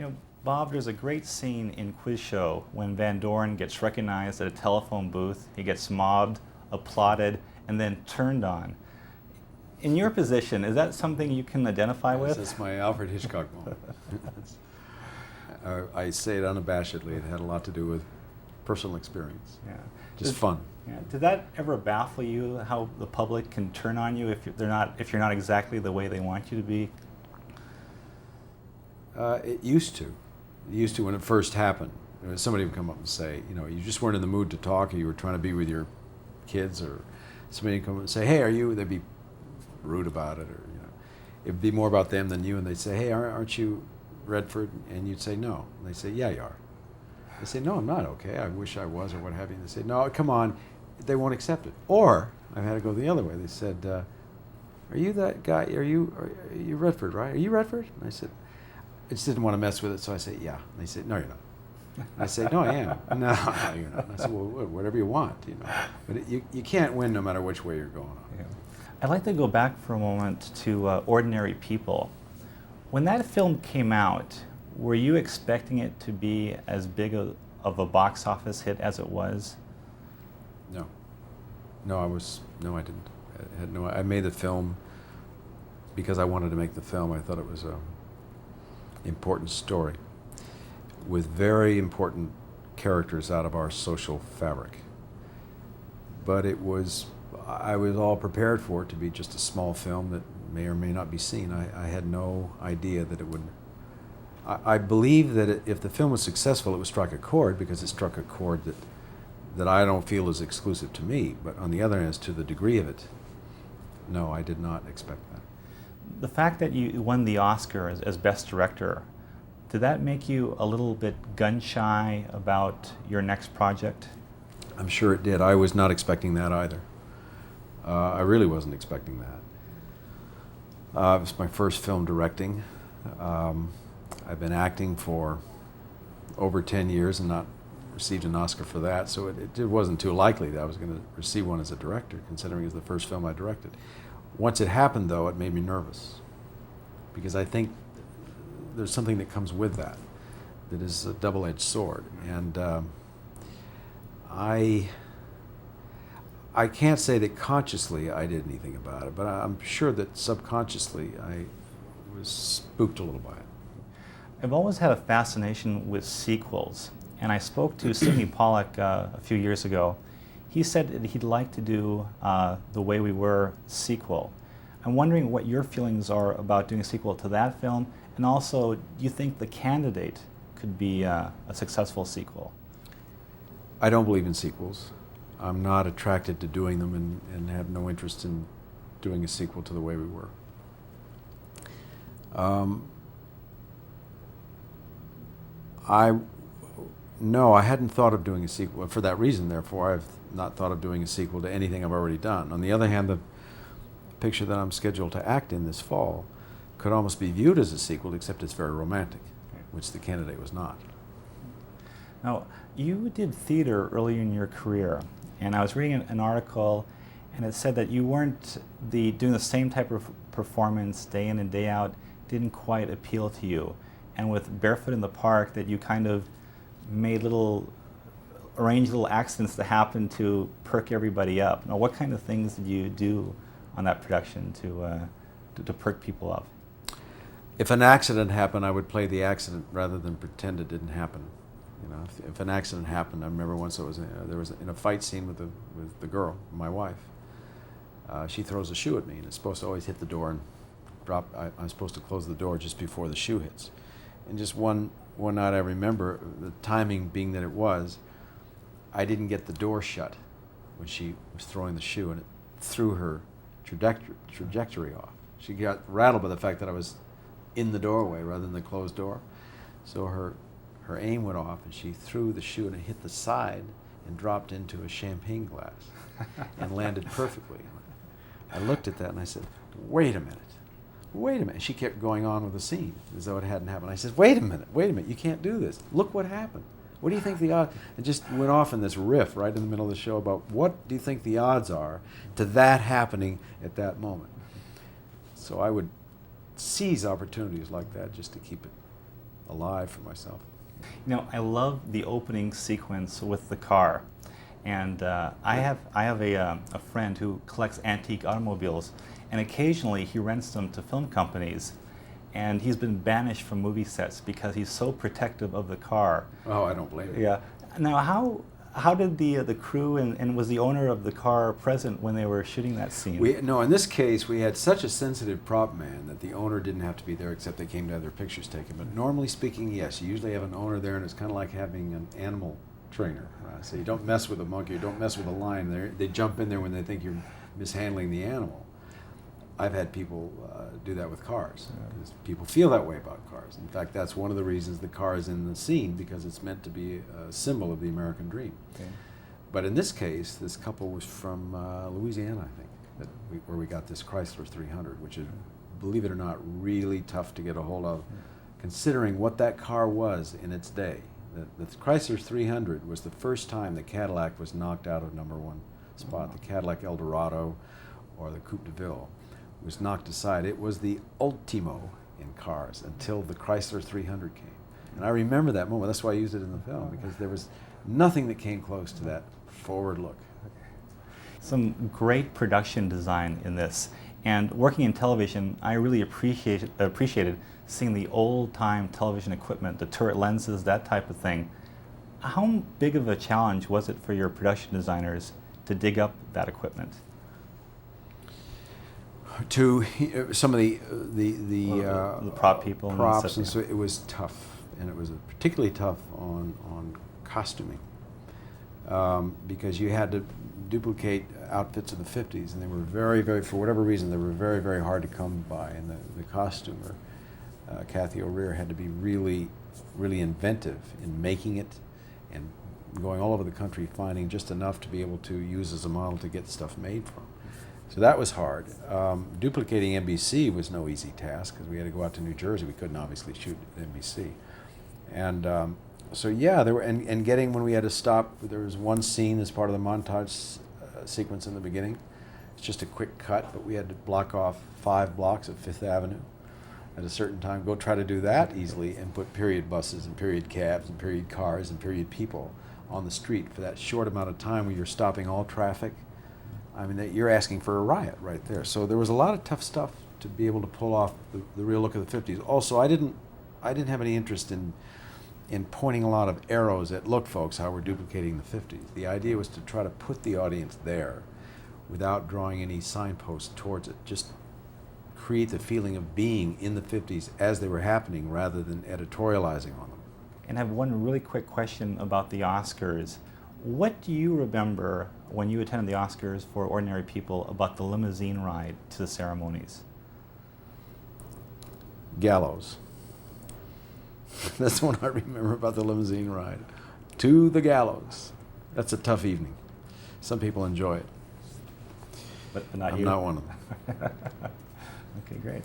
You know, Bob, there's a great scene in Quiz Show when Van Doren gets recognized at a telephone booth. He gets mobbed, applauded, and then turned on. In your position, is that something you can identify with? That's my Alfred Hitchcock moment. I say it unabashedly. It had a lot to do with personal experience. Yeah. Just fun. Yeah. Did that ever baffle you, how the public can turn on you if you're not exactly the way they want you to be? It used to. It used to when it first happened. Somebody would come up and say, you know, you just weren't in the mood to talk, or you were trying to be with your kids, or somebody would come up and say, hey, are you? They'd be rude about it, or it'd be more about them than you, and they'd say, hey, aren't you Redford? And you'd say no. And they'd say, yeah, you are. They say, no, I'm not. Okay, I wish I was, or what have you. And they say, no, come on. They won't accept it. Or I've had to go the other way. They said, are you that guy? Are you Redford, right? Are you Redford? And I said, I just didn't want to mess with it, so I said, yeah. And they said, no, you're not. I said, no, I am. No, you're not. And I said, well, whatever you want, But you can't win no matter which way you're going on. Yeah. I'd like to go back for a moment to Ordinary People. When that film came out, were you expecting it to be as big of a box office hit as it was? No. No, I didn't. I made the film because I wanted to make the film. I thought it was an important story with very important characters out of our social fabric. But I was all prepared for it to be just a small film that may or may not be seen. I had no idea that it would. I believe that if the film was successful, it would strike a chord, because it struck a chord that I don't feel is exclusive to me. But on the other hand, as to the degree of it, no, I did not expect that. The fact that you won the Oscar as Best Director, did that make you a little bit gun-shy about your next project? I'm sure it did. I was not expecting that either. I really wasn't expecting that. It was my first film directing. I've been acting for over 10 years and not received an Oscar for that, so it wasn't too likely that I was going to receive one as a director, considering it was the first film I directed. Once it happened, though, it made me nervous, because I think there's something that comes with that is a double-edged sword. And I can't say that consciously I did anything about it, but I'm sure that subconsciously I was spooked a little by it. I've always had a fascination with sequels, and I spoke to Sidney Pollack a few years ago. He said that he'd like to do The Way We Were sequel. I'm wondering what your feelings are about doing a sequel to that film, and also, do you think The Candidate could be a successful sequel? I don't believe in sequels. I'm not attracted to doing them, and have no interest in doing a sequel to The Way We Were. No, I hadn't thought of doing a sequel. For that reason, therefore, I've not thought of doing a sequel to anything I've already done. On the other hand, the picture that I'm scheduled to act in this fall could almost be viewed as a sequel, except it's very romantic, which The Candidate was not. Now, you did theater early in your career, and I was reading an article, and it said that you weren't doing the same type of performance day in and day out didn't quite appeal to you. And with Barefoot in the Park, that you kind of arranged little accidents to happen to perk everybody up. Now, what kind of things did you do on that production to perk people up? If an accident happened, I would play the accident rather than pretend it didn't happen. If an accident happened, I remember once there was in a fight scene with the girl, my wife. She throws a shoe at me, and it's supposed to always hit the door and drop. I'm supposed to close the door just before the shoe hits. And just one night, I remember the timing being that I didn't get the door shut when she was throwing the shoe, and it threw her trajectory off. She got rattled by the fact that I was in the doorway rather than the closed door. So her aim went off, and she threw the shoe, and it hit the side and dropped into a champagne glass and landed perfectly. I looked at that and I said, wait a minute. She kept going on with the scene as though it hadn't happened. I said, wait a minute, you can't do this. Look what happened. What do you think the odds? It just went off in this riff right in the middle of the show about what do you think the odds are to that happening at that moment. So I would seize opportunities like that just to keep it alive for myself. You know, I love the opening sequence with the car. And I have a friend who collects antique automobiles, and occasionally he rents them to film companies. And he's been banished from movie sets because he's so protective of the car. Oh, I don't blame you. Yeah. Now, how did the crew and was the owner of the car present when they were shooting that scene? No, in this case, we had such a sensitive prop man that the owner didn't have to be there, except they came to have their pictures taken. But normally speaking, yes, you usually have an owner there, and it's kind of like having an animal trainer. So you don't mess with a monkey, you don't mess with a lion. They jump in there when they think you're mishandling the animal. I've had people do that with cars, because people feel that way about cars. In fact, that's one of the reasons the car is in the scene, because it's meant to be a symbol of the American dream. Okay. But in this case, this couple was from Louisiana, I think, where we got this Chrysler 300, which is, believe it or not, really tough to get a hold of, considering what that car was in its day. The Chrysler 300 was the first time the Cadillac was knocked out of #1 spot. The Cadillac Eldorado or the Coupe de Ville was knocked aside. It was the ultimo in cars until the Chrysler 300 came. And I remember that moment. That's why I used it in the film, because there was nothing that came close to that forward look. Some great production design in this. And working in television, I really appreciated seeing the old-time television equipment, the turret lenses, that type of thing. How big of a challenge was it for your production designers to dig up that equipment? To some of the prop people, props, and so it was tough, and it was particularly tough on costuming, because you had to duplicate outfits of the 50s, and they were very, very, for whatever reason, they were very, very hard to come by. And the costumer, Kathy O'Rear, had to be really, really inventive in making it and going all over the country finding just enough to be able to use as a model to get stuff made from. So that was hard. Duplicating NBC was no easy task, because we had to go out to New Jersey. We couldn't obviously shoot at NBC. And so yeah, there were, and getting, when we had to stop, there was one scene as part of the montage sequence in the beginning. It's just a quick cut, but we had to block off 5 blocks of 5th Avenue at a certain time, go try to do that easily, and put period buses and period cabs and period cars and period people on the street for that short amount of time where you're stopping all traffic. I mean, you're asking for a riot right there. So there was a lot of tough stuff to be able to pull off the real look of the 50s. Also, I didn't have any interest in pointing a lot of arrows at, look folks, how we're duplicating the 50s. The idea was to try to put the audience there without drawing any signposts towards it. Just create the feeling of being in the 50s as they were happening, rather than editorializing on them. And I have one really quick question about the Oscars. What do you remember when you attended the Oscars for Ordinary People about the limousine ride to the ceremonies? Gallows. That's what I remember about the limousine ride. To the gallows. That's a tough evening. Some people enjoy it. But not you? I'm not one of them. Okay, great.